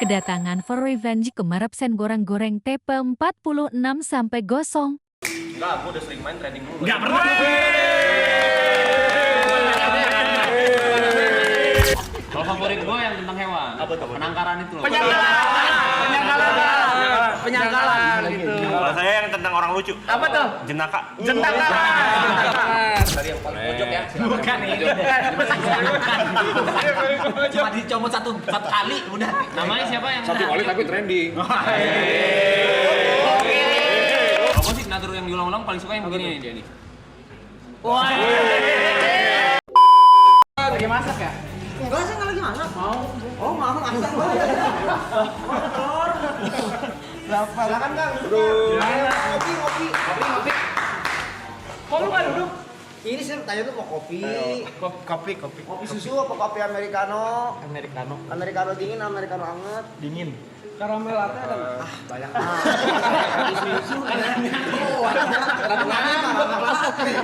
Kedatangan For Revenge ke Marapsen goreng-goreng TP46 sampai gosong. Enggak, aku udah sering main trading dulu. Enggak pernah. Kalau favorit gue yang tentang hewan. Apa tuh? Penangkaran itu loh. Penyangkalan gitu. Kalau saya yang tentang orang lucu. Apa tuh? Jenaka. Tadi yang paling pojok ya. Bukan ini. Cuma dicomot satu kali udah. Namanya siapa yang Satu kali tapi trending. Apa sih natur yang diulang-ulang paling suka yang begini dia nih. Wah. Lagi masak ya? Enggak, saya nggak lagi masak. Mau? Oh, mau masak. Telur. Berapa? Silakan, Kang. Kopi. Kok lu nggak duduk? Ini saya tanya tuh mau kopi. Kopi. Susu apa kopi americano? Americano dingin, americano anget. Dingin. Karamel latte ada. Banyak. Susu.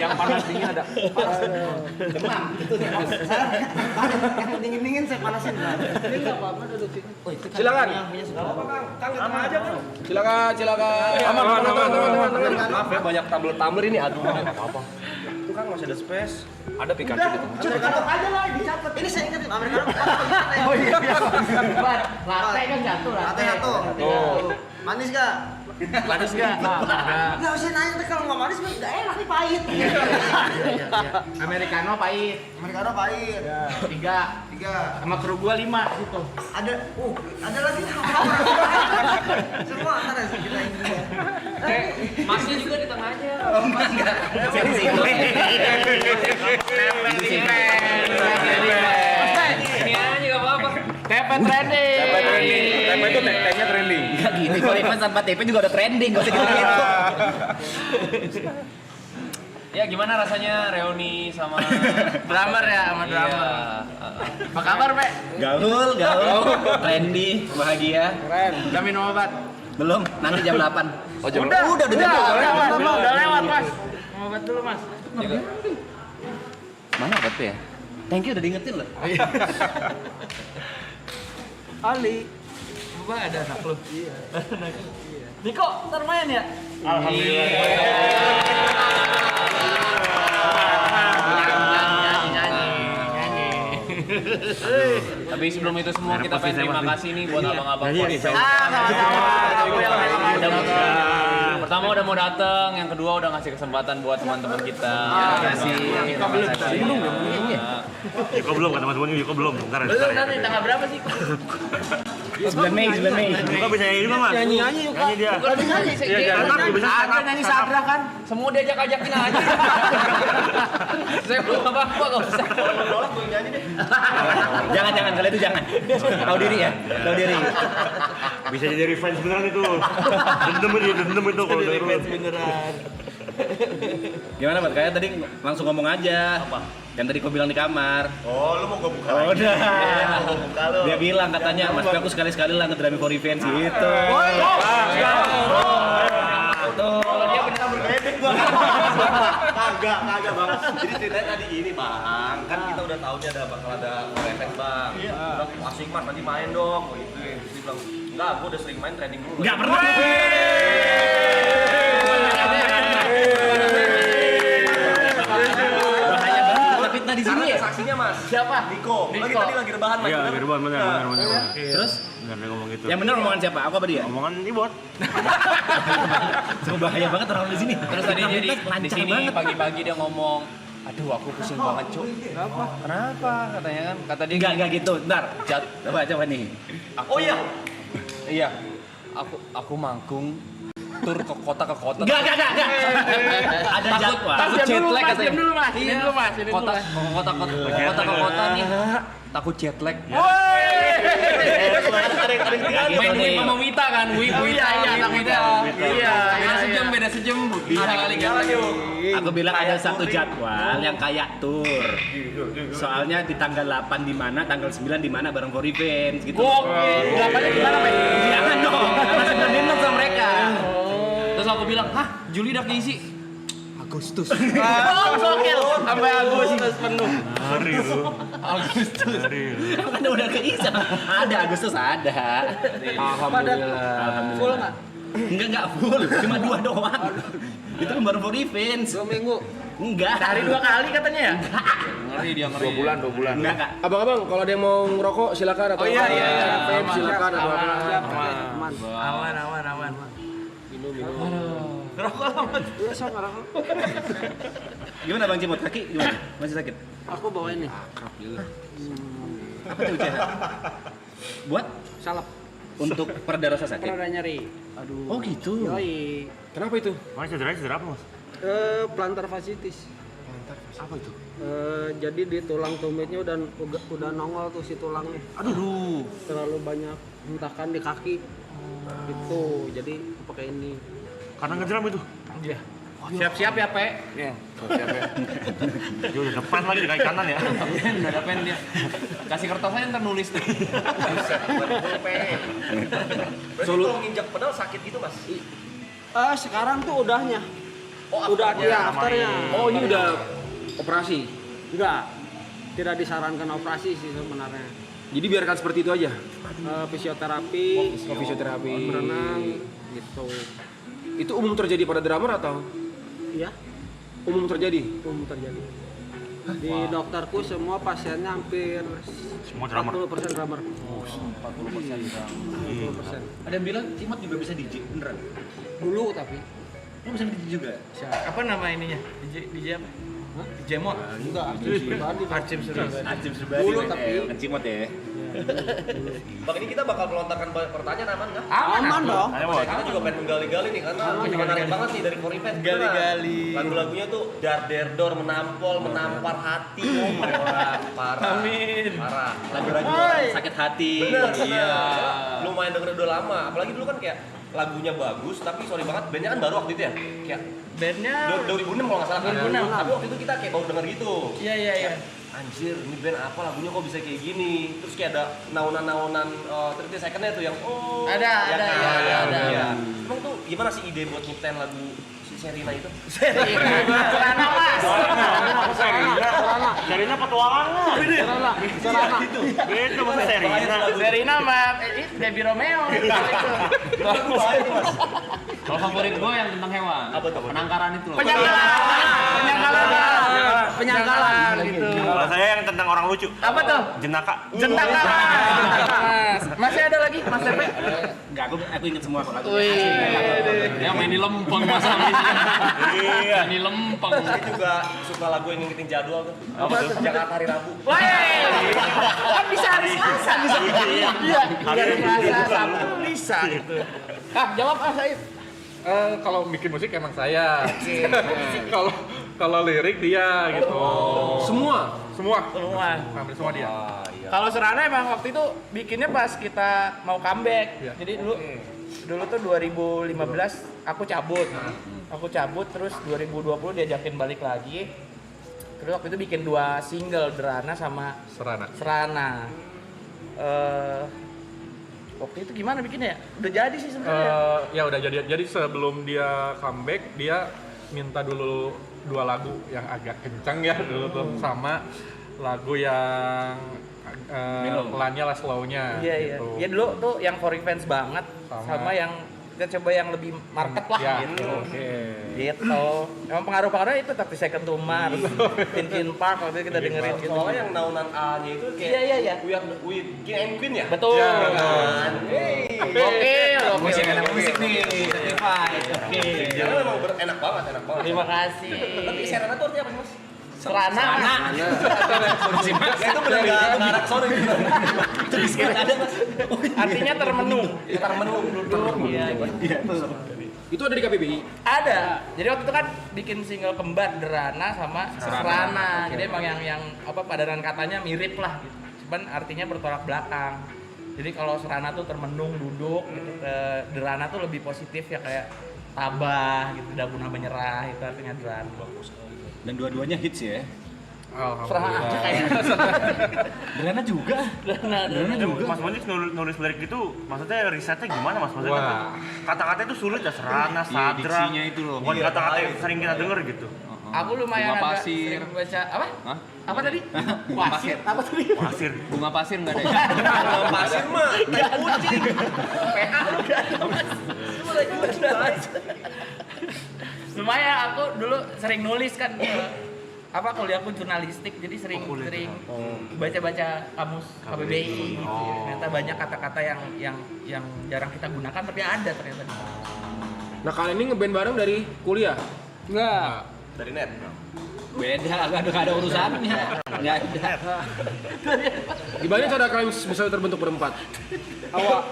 Yang panas dingin ada. Demam. Yang dingin-dingin saya panasin. Ini enggak apa-apa duduk sini. Oh, itu kan Silakan. yang punya segala apa, Kang? Kang, di tengah aja, Kang. Silakan. Aman. Maaf ya banyak tumbler ini. Aduh, apa? Itu kan masih ada space. Ada Pikachu Udah, gitu. americano aja lah, dicatat. Ini saya ingetin americano. Oh iya. Latte kan jatuh Latte satu. Oh. Manis gak? Manis nggak? Enggak usah nanya, ntar kalau nggak manis enggak enak nih, pahit. Americano pahit. Americano pahit. 3. Sama kru gua 5 gitu. Ada lagi semua ntar ya kita ini ya. Masnya juga di tengahnya. Ini aja enggak apa-apa. TP trending. Tempe itu tehnya trending. Enggak gini, kalau event tanpa TP juga udah trending, gak usah gitu-gitu. Ya gimana rasanya reuni sama Drummer ya, sama drummer. Iya. Apa kabar, Pe? Gaul, trendy, bahagia. Keren. Udah minum obat? Belum, nanti jam 8. Oh, jam Udah lewat, Mas. Minum obat dulu, Mas. Juga. Mana obat ya? Thank you udah diingetin loh. Ali. Coba ada anak lu. Iya. Niko, ntar main ya? Tapi sebelum itu semua kita pengen terima kasih nih buat abang-abang Forifan. Pertama udah mau dateng, yang kedua udah ngasih kesempatan buat teman-teman kita. Yuko belum kata teman-teman Yuko belum. Bentar. Belum nanti tanggal berapa sih? 9 Mei. Yuko bisa nyanyi juga, Mas. Nyanyi dia. Kalau nyanyi sih. Ada nyanyi Sadra kan? Semua diajak-ajakin aja. Saya belum apa-apa gak usah. Nolak gue nyanyi deh. Jangan kalau itu jangan. Tahu diri ya. Bisa jadi revenge beneran itu. Dendam itu kalau revenge beneran. Gimana, Pak? Kayak tadi langsung ngomong aja. Apa? Yang tadi kau bilang di kamar. Oh, lu mau gua buka Oh, lagi? udah. Mau buka lu. Dia bilang katanya, Mas aku sekali-sekali lah ngedrami for revenge gitu. Kalau dia beneran berbeda. Kagak Bang. Jadi ceritanya tadi gini, Bang. Kan kita udah tahu nih bakal ada revenge, Bang. Bilang, asik Mas, nanti main dong. Gitu. Terus dia bilang, enggak, gua udah sering main trading dulu. Enggak pernah. Bahaya banget kita fitnah di sini ya. Saksinya, Mas. Siapa? Niko. Lagi tadi lagi rebahan, Mas. Iya, lagi rebahan, bener. Terus? Bener dia ngomong gitu. Yang bener omongan siapa? Aku apa dia? Omongan Ibot. Cuma bahaya banget orang di sini. Terus tadi jadi di lancar sini banget. pagi-pagi dia ngomong, aduh aku pusing banget cuk. Kenapa? Katanya kan, kata dia Enggak gitu. Ntar. Jat, Coba nih. Oh iya. iya. Aku manggung tur ke kota. Enggak. Ada jadwal. Takut jet lag katanya. Diam dulu, Mas. Ini dulu, Mas. Kota ke kota nih. Takut jet lag. Main Wii sama Wita kan? Wita. Beda sejam. Bisa kali kan? Aku bilang ada satu jadwal yang kayak tour. Soalnya di tanggal 8 di mana, tanggal 9 di mana bareng for revenge gitu. Delapannya di mana, Pe? Jangan dong. Masih belum dinner sama mereka. Terus aku bilang, hah? Juli udah keisi? Aku Agustus. Gokil. Sampai Agustus penuh. Kan udah keisa. Ada Agustus ada. Alhamdulillah. Full nggak? Enggak full, cuma 2 doang. Itu kan baru for events. 2 minggu. Enggak. Sehari 2 kali katanya ya? Ngeri dia ngeri. 2 bulan. Enggak. Abang-abang, kalau ada yang mau ngerokok silakan atau Oh, iya. vape silakan atau apa. Aman. Rokok lama. Gimana Bang Cimot? Kaki gimana? Masih sakit? Aku bawa ini. Apa tuh, Cah? Buat Salep. untuk pereda rasa sakit. Pernah nyeri. Aduh. Oh gitu. Yoi. Kenapa itu? Mas cedera apa mas? Plantar fasciitis. Apa itu? Jadi di tulang tumitnya udah nongol tuh si tulangnya. Aduh. Terlalu banyak hentakan di kaki. Gitu. Jadi pakai ini. Karena ngejeram itu. Iya. Siap-siap ya, Pe. Iya. Dia udah depan lagi di kaki kanan ya. Udah ada pen dia. Kasih kertas aja ntar nulis tuh. Berarti kalau nginjak pedal sakit gitu mas? Sekarang tuh udahnya. Oh, Udah ya, afternya. Oh, ini udah operasi. Enggak. Tidak disarankan operasi sih sebenarnya. Jadi biarkan seperti itu aja. Fisioterapi, Fisioterapi. berenang gitu. Itu umum terjadi pada drummer atau Iya, umum terjadi? umum terjadi. Di dokterku semua pasiennya hampir Semua drummer. 40% drummer. 40%. Ada yang bilang Cimot juga bisa DJ, beneran? Dulu tapi Lo bisa DJ juga? Apa nama ininya? DJ apa? DJ Mod? enggak pribadi. Archim serius. Acim Subadi. Dulu tapi. Bukan Cimot ya. Bang ini kita bakal melontarkan banyak pertanyaan aman nggak? Aman dong. Ayo Nah, kita juga pengen menggali-gali nih karena menarik banget nih dari For Event. Gali-gali. Lagu-lagunya tuh dar der dor menampol menampar hati. Parah. Amin. Parah. Lagu-lagu sakit hati. Iya. Lumayan denger udah lama. Apalagi dulu kan kayak lagunya bagus tapi sorry banget bandnya kan baru waktu itu ya. Kayak Bandnya 2006 kalau nggak salah. 2006. Tapi waktu itu kita kayak baru denger gitu. Iya. Anjir, ini band apa lagunya kok bisa kayak gini? Terus kayak ada naunan-naunan 30 second-nya tuh yang Ada. Iya. Emang tuh gimana sih ide buat nyiptain lagu si Sherina itu? Celana Mas. Serina petualangan. Serana. Beda sama Serina. Serina sama Debbie Romeo. Kalau favorit gue yang tentang hewan. Apa tuh? Penangkaran itu loh. Penyangkalan gitu. Kalau saya yang tentang orang lucu. Apa tuh? Jenaka. Jentaka. Masih ada lagi Mas Tepe? Enggak, aku inget semua kok lagu. Dia main di lempeng masalahnya. Iya. Main di lempeng. Saya juga suka lagu yang ngingetin jadwal tuh. Apa tuh? Jakarta Hari Rabu. Woi, kan bisa hari Selasa bisa. Iya, hari Selasa Sabtu bisa gitu. Jawab Said. Kalau bikin musik emang saya. Kalau lirik dia gitu. Semua. Semua. Semua. Hampir semua dia. Kalau Serana emang waktu itu bikinnya pas kita mau comeback. Iya. Jadi dulu tuh 2015 aku cabut. Aku cabut terus 2020 diajakin balik lagi. Terus waktu itu bikin 2 single, Derana sama Serana. Waktu itu gimana bikinnya ya? Udah jadi sih sebenarnya. Ya udah jadi sebelum dia comeback dia minta dulu 2 lagu yang agak kencang ya dulu tuh sama lagu yang pelannya lah slownya. Iya. gitu. Ya dulu tuh yang For Events banget sama yang kita coba yang lebih market lah Ya, gitu. oke. Gitu. Emang pengaruh-pengaruhnya itu tapi Second to Mars, Linkin Park waktu itu kita dengerin gitu. Soalnya yang naunan A-nya itu kayak Iya. We Are the King and Queen ya? Betul. Ya, Oke. Musik anak musik nih, certified. Oke. Karena memang enak banget. Terima kasih. Tapi Serana tuh artinya apa sih mas? Serana. Ya itu benar nggak sorry. Itu di skate ada mas. Artinya termenung. Termenung duduk. Iya. Itu ada di KBBI. Ada. Jadi waktu itu kan bikin single kembar Derana sama Serana. Jadi emang yang apa padanan katanya mirip lah gitu. Cuman artinya bertolak belakang. Jadi kalau Serana tuh termenung duduk gitu. Derana tuh lebih positif ya kayak tabah gitu, tidak guna menyerah itu artinya Derana. Dan dua-duanya hits ya. Serah aja kayak. Derana juga. Derana juga. Mas Monik nulis lirik gitu, maksudnya risetnya gimana mas? Maksudnya Wah. kata-kata itu sulit ya, Serana, Iya, Sadra. diksinya itu loh. Bukan kata-kata yang sering kita denger gitu. Aku lumayan Bunga agak pasir. sering baca apa? Hah? Apa tadi? Pasir. Apa tadi? Pasir. Bunga pasir nggak ada ya? Pasir mah, kayak kucing. PA lumayan aku dulu sering nulis kan apa kuliahku jurnalistik jadi sering baca-baca kamus KBBI gitu. Ternyata banyak kata-kata yang jarang kita gunakan tapi ada ternyata. Nah kalian ini ngeband bareng dari kuliah? Enggak. Dari net. Beda, gak ada urusannya. Nggak ada. Gimana cara kalian bisa terbentuk berempat?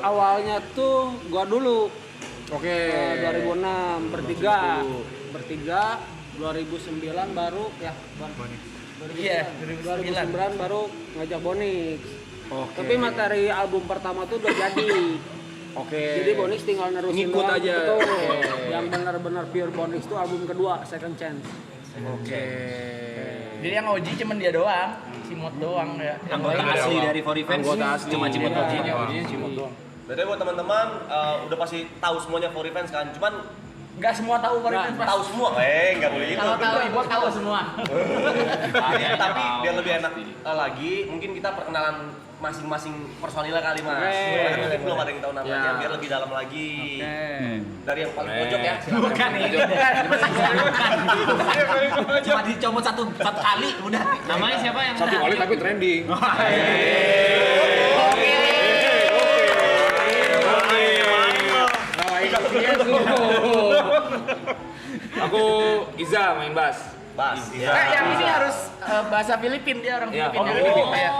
Awalnya tuh gua dulu Oke. 2006 bertiga 2009 baru ya Iya, 2009 baru ngajak Bonix. Oke. Tapi materi album pertama tuh udah jadi. Oke. Jadi Bonix tinggal nerusin Ngikut doang. aja. Betul. Oke. Yang benar-benar pure Bonix tuh album kedua Second Chance. Oke. Jadi yang OG cuman dia doang, Cimot doang ya. Yang Anggota lain asli dari For Revenge Anggota asli. cuma Cimot Iya. doang. Ojinya Cimot doang. Berarti buat teman-teman udah pasti tahu semuanya For Revenge kan, cuman nggak semua tahu Forifens Mas. tahu semua. Nggak boleh gitu. Kalau tahu Ibu tahu semua. Tapi biar lebih enak lagi, mungkin kita perkenalan masing-masing personilnya kali Mas. Karena mungkin belum ada yang tahu namanya, Ya. biar lebih dalam lagi. Dari yang paling pojok ya. Bukan ini. Cuma dicomot satu kali udah. Namanya siapa yang Satu kali tapi trending. Aku Iza main bass. Bas. Yang ini harus bahasa Filipin dia orang Ya. Filipin yang Oh. Filipin kayak.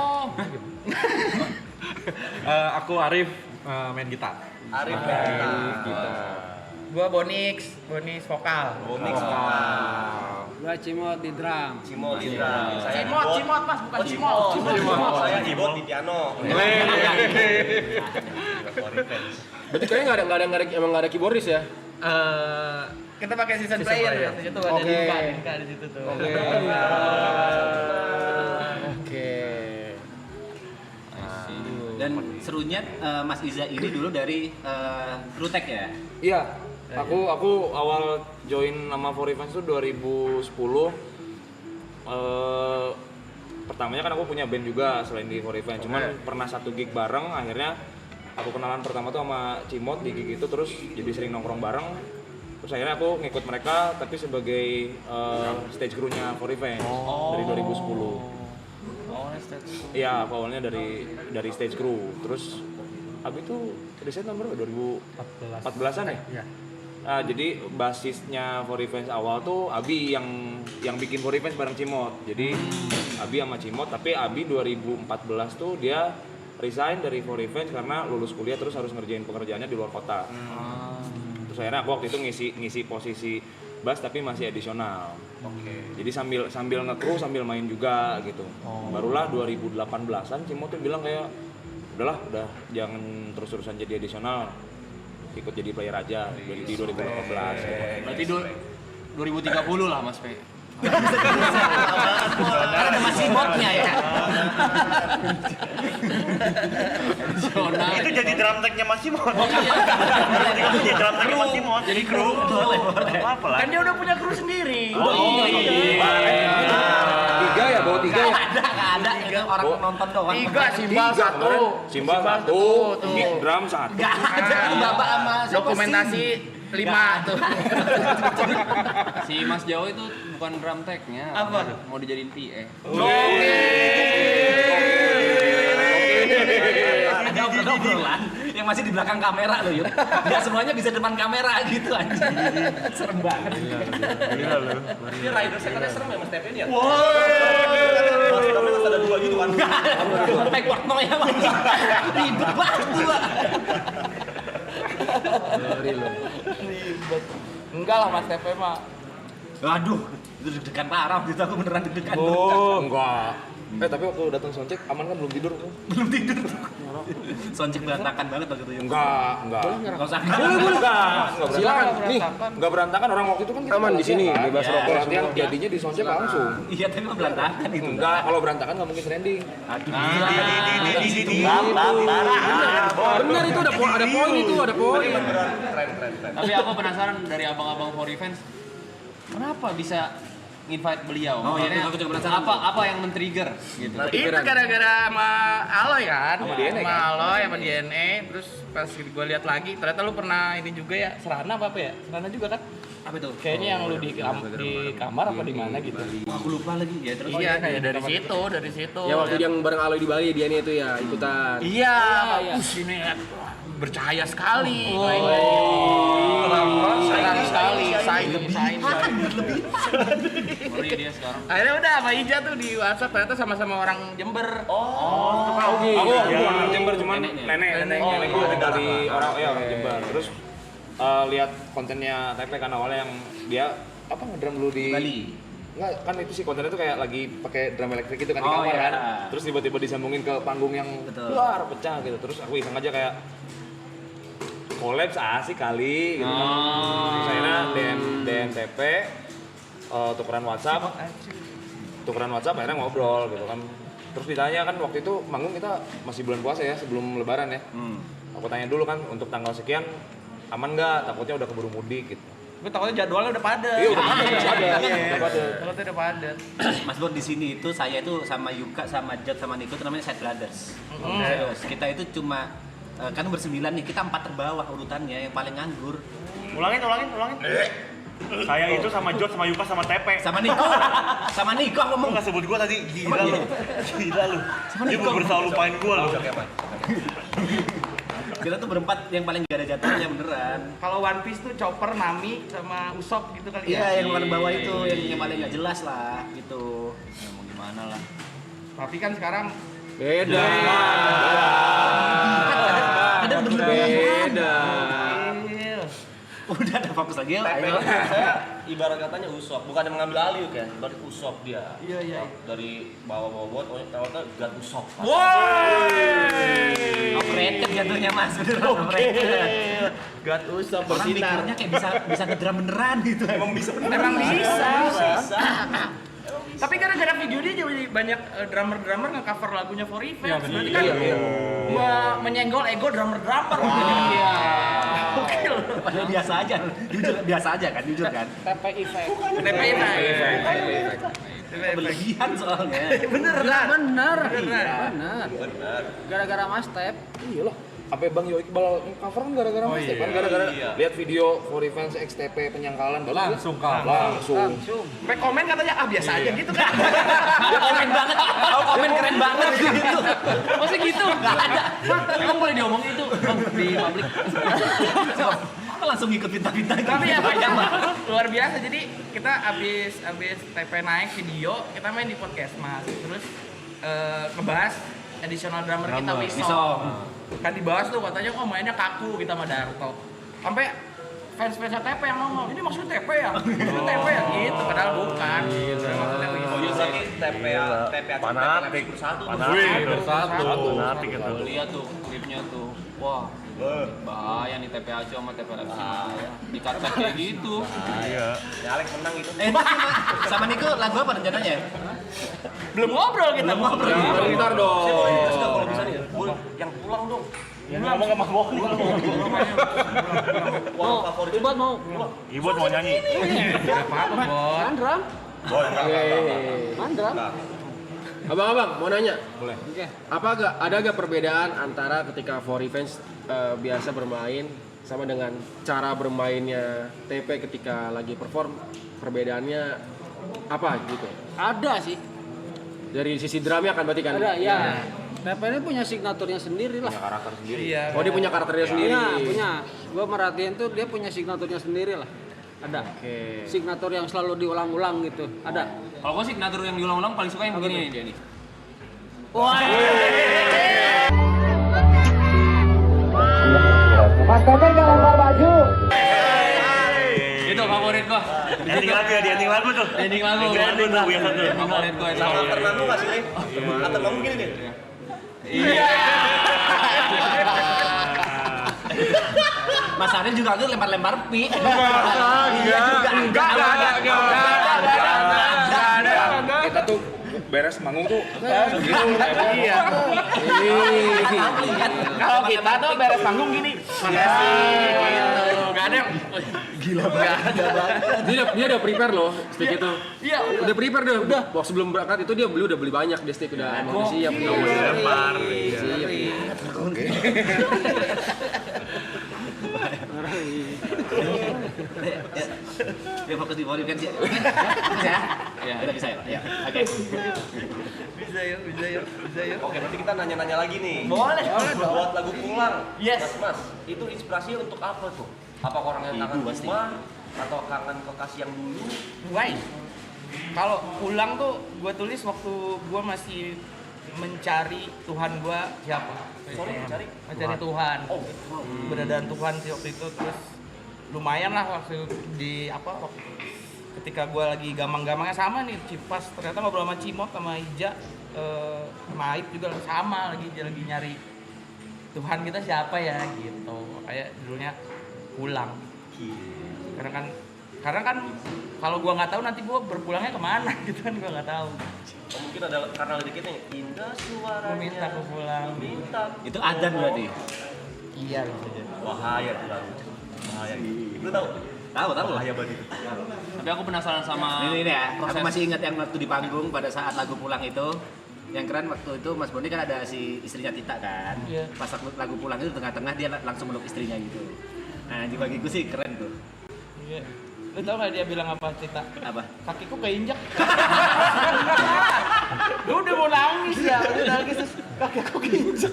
Aku Arif main gitar. Arif kita. Gua Bonix vokal. Bonix Gua Cimot di drum. Cimot di drum. Saya Cimot Mas, bukan Oh, Cimot. Cimot. Saya Ibot di piano. Berarti kayaknya emang nggak ada keyboardis ya? Kita pakai season Season player player. ya, di situ ada Oke. Dinka di situ tuh. Oke. Dan serunya Mas Iza ini dulu dari Rutek ya? Iya, aku awal join nama For Revenge tuh 2010. Pertamanya kan aku punya band juga selain di For Revenge, cuman pernah satu gig bareng, akhirnya aku kenalan pertama tuh sama Cimot di gig itu, terus jadi sering nongkrong bareng. Terus akhirnya aku ngikut mereka tapi sebagai stage crew-nya For Revenge dari 2010. Iya, awalnya dari stage crew. Terus abis itu riset nomor 2014-an ya? Iya. Nah, jadi basisnya For Revenge awal tuh Abi yang bikin For Revenge bareng Cimot. Jadi Abi sama Cimot, tapi Abi 2014 tuh dia resign dari For Revenge karena lulus kuliah terus harus ngerjain pekerjaannya di luar kota. Terus akhirnya aku waktu itu ngisi posisi bass tapi masih adisional. Jadi sambil nge-crew sambil main juga gitu. Barulah 2018-an Cimot tuh bilang kayak udah jangan terus-terusan jadi adisional. Ikut jadi player aja di 2018 gitu. Berarti 2030 lah Mas P. Karena ada Mas Cimotnya ya. Zona. Itu jadi drum tag-nya Mas Simon. Oh, iya. Itu jadi drum tag-nya Mas Simon. Jadi kru. Apa lah? Kan dia udah punya kru sendiri. Oh iya. Tiga ya, bawa tiga ya. Nggak ada itu orang nonton doang. Tiga Simbal satu. Simbal satu, kick drum satu. Nggak ada tuh Bapak sama siapa, Dokumentasi 5 tuh. Si Mas Jawa itu bukan drum tag-nya. Apa? Mau dijadiin PA. Ada obrolan yang masih di belakang kamera loh Yud. Nggak semuanya bisa depan kamera gitu anjing. Serem banget. Ini rider secondnya serem ya Mas Tepen ya? Mas Tepen harus ada 2 gitu kan? Backward no ya Mas. Ribet banget gua. Enggak lah Mas TP mah. Waduh, itu deg-degan parah gitu, aku beneran deg-degan. Enggak. Tapi waktu datang soundcheck aman kan belum tidur tuh? Belum tidur. Soncek berantakan banget waktu itu ya. Enggak. Enggak usah. Enggak Silakan. Nih, Enggak berantakan orang waktu itu kan kita aman di sini, bebas rokok latihan semua. jadinya di soundcheck langsung. Iya, tapi mah berantakan itu. Enggak, kalau berantakan nggak mungkin trending. Benar itu ada poin itu, ada poin. Tapi aku penasaran dari abang-abang For Revenge, kenapa bisa invite beliau. Oh, iya, Makanya aku juga penasaran. apa yang men-trigger gitu. Itu gara-gara sama Aloy kan? Sama DNA Sama kan? Aloy, sama DNA. Terus pas gue lihat lagi, ternyata lu pernah ini juga ya, Serana apa ya? Serana juga kan? Apa itu? Kayaknya yang lu di kamar apa di mana gitu. Aku lupa lagi ya terus. Iya, kayak dari situ. Ya waktu yang bareng Aloy di Bali dia itu ya ikutan. Iya, ini bercahaya sekali. Sayang sekali, sayang. Sorry dia sekarang. Akhirnya udah sama Ija tuh di WhatsApp ternyata sama-sama orang Jember. Aku bukan Jember cuman nenek gue tinggal di orang Jember. Terus lihat kontennya TP kan awalnya yang dia ngedrum dulu di Bali. Enggak, kan itu sih kontennya tuh kayak lagi pakai drum elektrik gitu kan di Oh, kamar iya. kan. Terus tiba-tiba disambungin ke panggung yang luar pecah gitu. Terus aku iseng aja kayak collab asik kali gitu kan. Terus akhirnya DM TP tukeran WhatsApp akhirnya ngobrol gitu kan. Terus ditanya kan waktu itu manggung kita masih bulan puasa ya sebelum lebaran ya. Aku tanya dulu kan untuk tanggal sekian aman nggak, takutnya udah keburu mudik gitu. Gue takutnya jadwalnya udah padat. Iya udah padat. Takutnya udah padat. Mas Bor di sini itu saya itu sama Yuka sama Jod sama Niko itu namanya Side Brothers. Terus kita itu cuma kan bersembilan nih, kita 4 terbawah urutannya, yang paling nganggur. Ulangin. Saya itu sama Jod, sama Yuka, sama Tepe. Sama Niko aku Lu ngomong. nggak sebut gua tadi, gila lu. Dia berusaha lupain gua lu. Kita tuh berempat yang paling gak ada jadwalnya beneran. Kalau One Piece tuh Chopper, Nami, sama Usopp gitu kali ya. Iya, yang paling bawah itu, yang paling gak jelas lah gitu. Ya, mau gimana lah. Tapi kan sekarang Beda. Ada Beda. Udah ada fokus lagi yuk. TP Ayo. saya ibarat katanya Usop, bukan yang mengambil alih kan, ibarat Usop dia. Iya. Dari bawah-bawah ternyata God Usop. Overrated jatuhnya Mas, beneran overrated. God Usopp Orang mikirnya kayak bisa ngedrum beneran gitu. Emang bisa. Tapi gara-gara video dia jadi banyak drummer-drummer nge-cover lagunya For Revenge. Berarti kan menyenggol ego drummer-drummer. Iya. Padahal biasa aja, jujur kan. TP effect. TP Effect. Berlebihan soalnya. Bener. Gara-gara Mas Tep. Iyalah. Sampai Bang Yo Iqbal cover kan gara-gara Mas Tep kan gara-gara lihat video For Revenge XTP penyangkalan baru Langsung. Sampai komen katanya biasa aja gitu kan. Dia komen banget. Komen keren banget gitu. Masa gitu? Enggak ada. Emang boleh diomongin itu Bang, di publik. Langsung ngikut pinta-pinta gitu. Tapi ya panjang banget, luar biasa. Jadi kita abis TP naik video, kita main di podcast Mas. Terus ngebahas additional drummer kita Wisong. Kan dibahas tuh katanya mainnya kaku kita sama Darto. Sampai fans-fansnya TP yang ngomong, ini maksudnya TP ya? Maksudnya TP ya? Gitu, padahal bukan. Gitu, maksudnya Wisong. Berarti TP Fanatik. bersatu. Bersatu. Fanatik itu. Lihat tuh klipnya tuh. Wah. Bahaya nih TPAC sama TPLFC. Dikat-kat kayak gitu. Iya. Ya Alex menang itu. Sama Niko lagu apa rencananya? Belum ngobrol kita. Gitar dong. Saya boleh request nggak kalau bisa nih? Boleh. Yang pulang dong. Ngomong sama Bok. Wah, favorit. Ibot mau. Ibot mau nyanyi. Main drum. Main drum. Abang-abang mau nanya, boleh. Oke. ada gak perbedaan antara ketika For Revenge biasa bermain sama dengan cara bermainnya TP ketika lagi perform? Perbedaannya apa gitu? Ada sih. Dari sisi drumnya kan berarti kan? Ada ya. TP ini punya signaturnya sendiri lah. Punya karakter sendiri. Iya. Oh dia punya karakternya sendiri. Iya, punya. Gua merhatiin tuh dia punya signaturnya sendiri lah. Ada. Oke. Signatur yang selalu diulang-ulang gitu. Ada. Kalau gua signatur yang diulang-ulang paling suka yang begini nih dia nih. Wah. Itu favorit gua. Ending lagu ya, di ending lagu tuh. Ending lagu. Ending lagu biasa tuh. Favorit gua itu. Sama alternamu nggak sih nih? Alternamu gini nih. Iya. Mas Ariel juga aku lempar-lempar pi. Kita tuh beres manggung tuh Gitu. Iya. Kalau kita tuh beres panggung gini. Gak ada yang gila banget. Dia udah prepare loh stick itu. Iya. Udah prepare deh. Udah. Waktu sebelum berangkat itu dia udah beli banyak dia stick udah mau siap. Lempar. Ya fokus di volley kan sih. Ya. Ya. Udah bisa ya. Ya. Oke. Bisa yuk. Oke, berarti kita nanya-nanya lagi nih. Boleh dong. Buat lagu pulang. Yes. Mas, itu inspirasinya untuk apa tuh? Apa orang yang kangen Ibu pasti. rumah atau kangen kekasih yang dulu? Why? Kalau pulang tuh gue tulis waktu gue masih mencari Tuhan gue siapa? Sorry, mencari Tuhan. Oh, Beradaan Tuhan sih waktu itu, terus lumayan lah waktu ketika gue lagi gamang-gamangnya sama nih Cipas, ternyata ngobrol sama Cimot sama Ija sama Aib juga sama lagi nyari Tuhan kita siapa ya gitu, kayak judulnya pulang. Karena kan kalau gue nggak tahu nanti gue berpulangnya kemana gitu kan, gue nggak tahu. Oh, mungkin ada karena liriknya indah suaranya. Meminta aku pulang. Minta. Itu adzan berarti. Iya bisa jadi. Bahaya tuh lagu. Bahaya. Lu tahu? Tahu. Bahaya banget itu. Tapi aku penasaran sama Ini ya, aku proses. masih ingat yang waktu di panggung pada saat lagu pulang itu. Yang keren waktu itu Mas Boni kan ada si istrinya Tita kan. Iya. Pas lagu pulang itu tengah-tengah dia langsung meluk istrinya gitu. Nah, di bagiku sih keren tuh. Iya. Lu tau gak dia bilang apa Cita? Apa? Kakiku keinjak. Gue udah mau nangis ya, udah nangis terus kaki aku keinjak.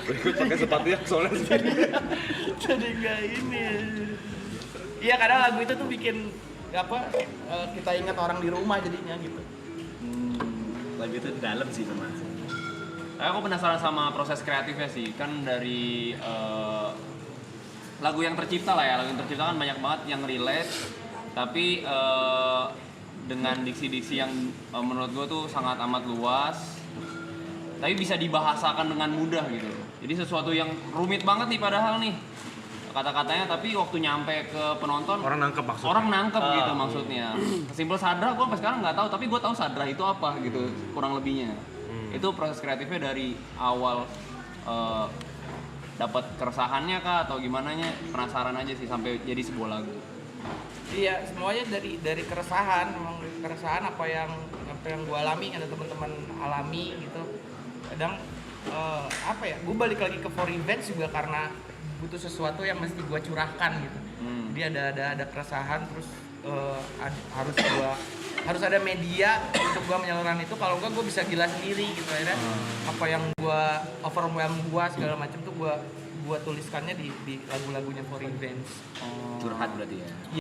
berikut pakai sepatu yang soalnya sendiri. Jadi gak ini. Iya, kadang lagu itu tuh bikin kita ingat orang di rumah jadinya gitu. Lagu itu dalam sih Mas. Aku penasaran sama proses kreatifnya sih. Kan dari lagu yang tercipta lah ya. Lagu yang tercipta kan banyak banget yang relate. Tapi dengan diksi-diksi yang menurut gue tuh sangat amat luas. Tapi bisa dibahasakan dengan mudah gitu. Jadi sesuatu yang rumit banget nih padahal nih kata-katanya, tapi waktu nyampe ke penonton Orang nangkep maksudnya. orang nangkep gitu maksudnya. Kesimpul Sadra gue sampai sekarang nggak tahu, tapi gue tahu Sadra itu apa gitu kurang lebihnya. Itu proses kreatifnya dari awal dapat keresahannya kah atau gimana nya, penasaran aja sih sampai jadi sebuah lagu. Iya, semuanya dari keresahan, memang keresahan apa yang gue alami, ada teman-teman alami gitu. Kadang gue balik lagi ke For Revenge juga karena butuh sesuatu yang mesti gue curahkan gitu. Jadi ada keresahan, terus harus ada media untuk gue menyalurkan itu. Kalau enggak gue bisa gila sendiri gitu akhirnya. Apa yang gue overwhelm gue segala macam tuh gue tuliskannya di lagu-lagunya For Revenge. Curhat berarti ya.